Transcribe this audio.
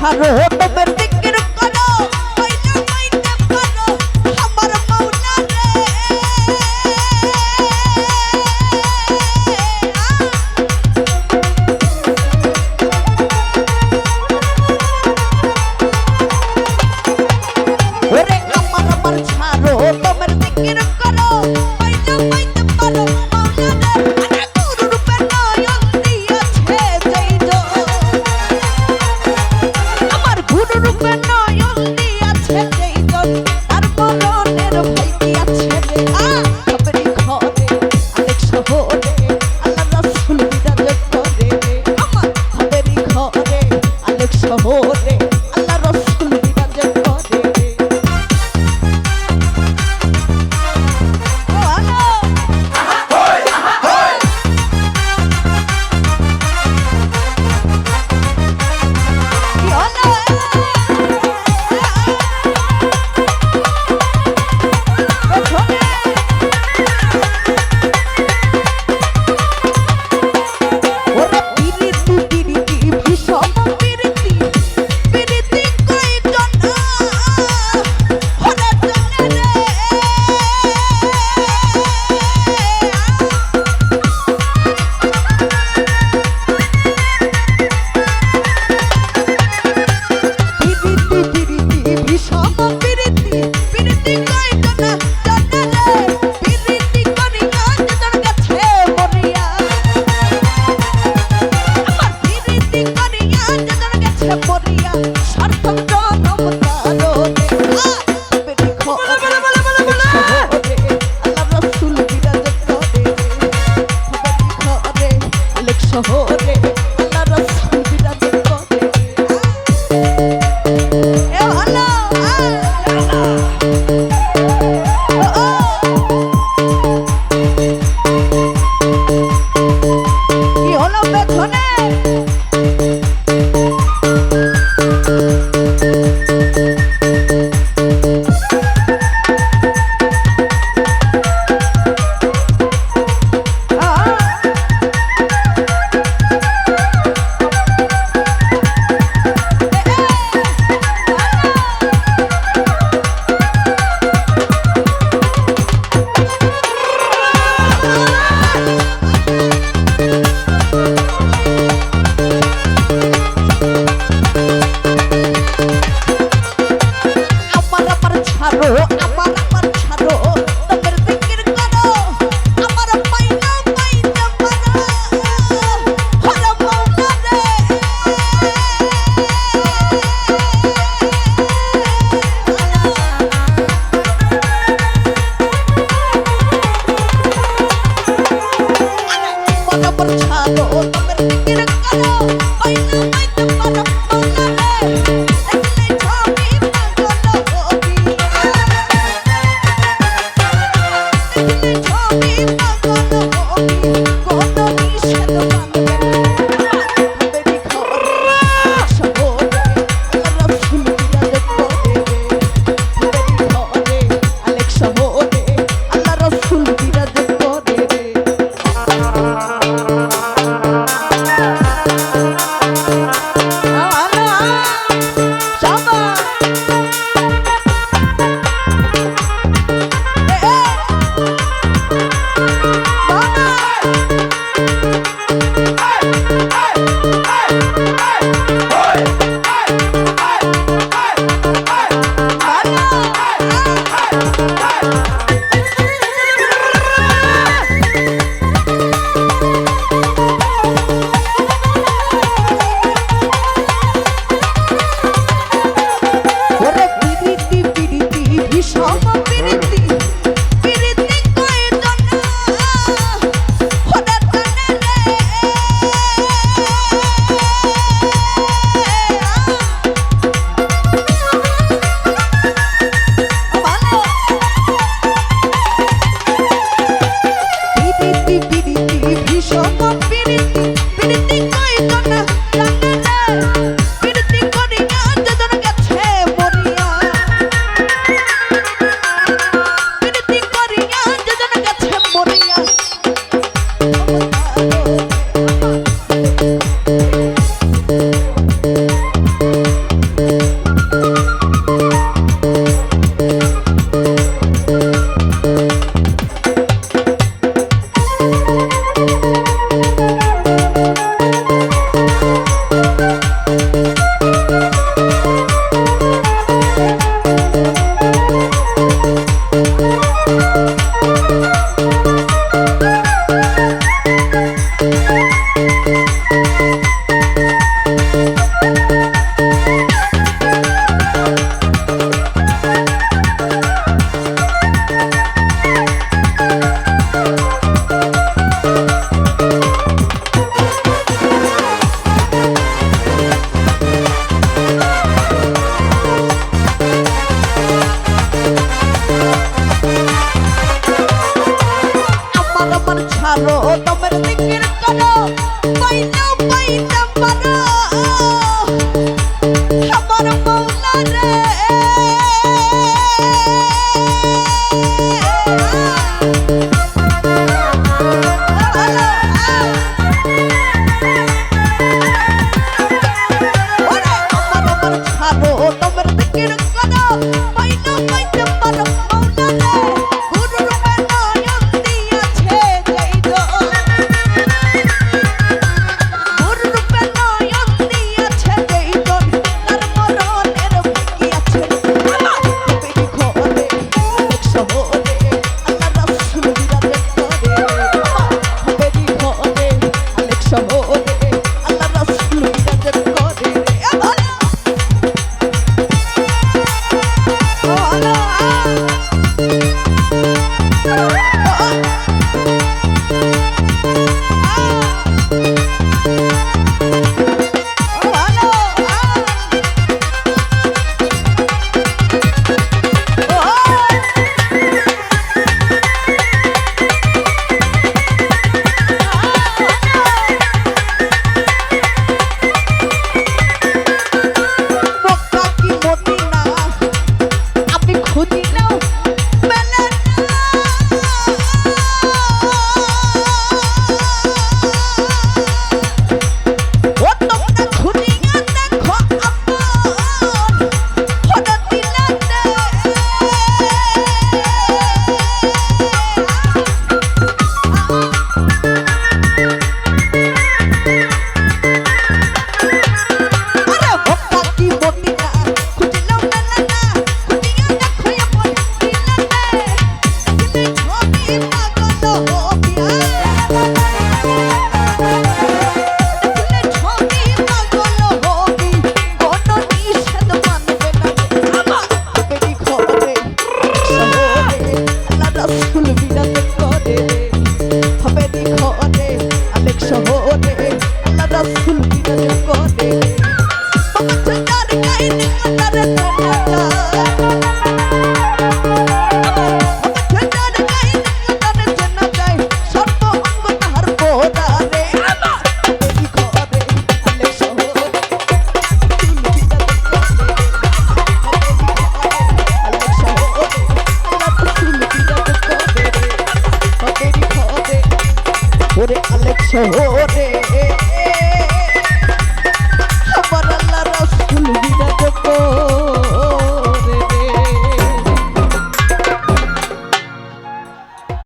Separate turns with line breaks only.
ছাড়ো তোমার জিকির করো কইলা মাইতে পারো আমার মাওলা রে ওরে আমার ছাড়ো তোমার জিকির করো কইলা মাইতে পারো মাওলা রে গুরু রূপে নয়ন দিয়েছে যেইজন আমার গুরু রূপে নয়ন দিয়েছে যেইজন তার মরণের ভয় কি আছে রে খবরি ঘরে আরেক শহরে আল্লাহ রাসূল বিরাজ করে রে আমার খবরি ঘরে আরেক শহরে আল্লাহ রাসূল বিরাজ করে রে ও আল্লাহ কি হলো ওরে পিরিতি পিরিতি ভীষণ পিরিতি পিরিতি কয়জন হরে জনে রে পিরিতি পিরিতি ভীষণ পিরিতি পিরিতি কয়জন জনে রে পিরিতি করিয়া যেজন গেছে মরিয়া আমার পিরিতি করিয়া যেজন গেছে মরিয়া সার্থক জনম তারো বেরি খরে আল্লাহ রাসূল বিরাজ করে বেরি খরে আলেক শহরে আল্লাহ রাসূল বিরাজ করে এ আল্লাহ কি হলো পেছনে আমার ছাড়ো আমার ছাড়ো তোমার জিকির করো আমার পাইনা পাইতে পারো হরে মাওলা রে আমার ছাড়ো তোমার জিকির করো পাইনা পাইতে পারো মাওলা রে দেখলে ছবি পাগল হবি দেখলে ছবি পাগল হবি কোন নিষেধ মানবে খবরি ঘরে শহরে আল্লাহ রাসূল বিরাজ করে খবরি ঘরে আলেক শহরে আল্লাহ রাসূল বিরাজ করে রে রাসূল বিরাজ করে বাচ্চার গাইনে তার জানাতা বাচ্চার গাইনে তার জানাতা সর্ব অঙ্গ তার পোড়ারে এই ঘরে আলে শহরে রাসূল বিরাজ করে আলে শহরে ওরে আলেক শহরে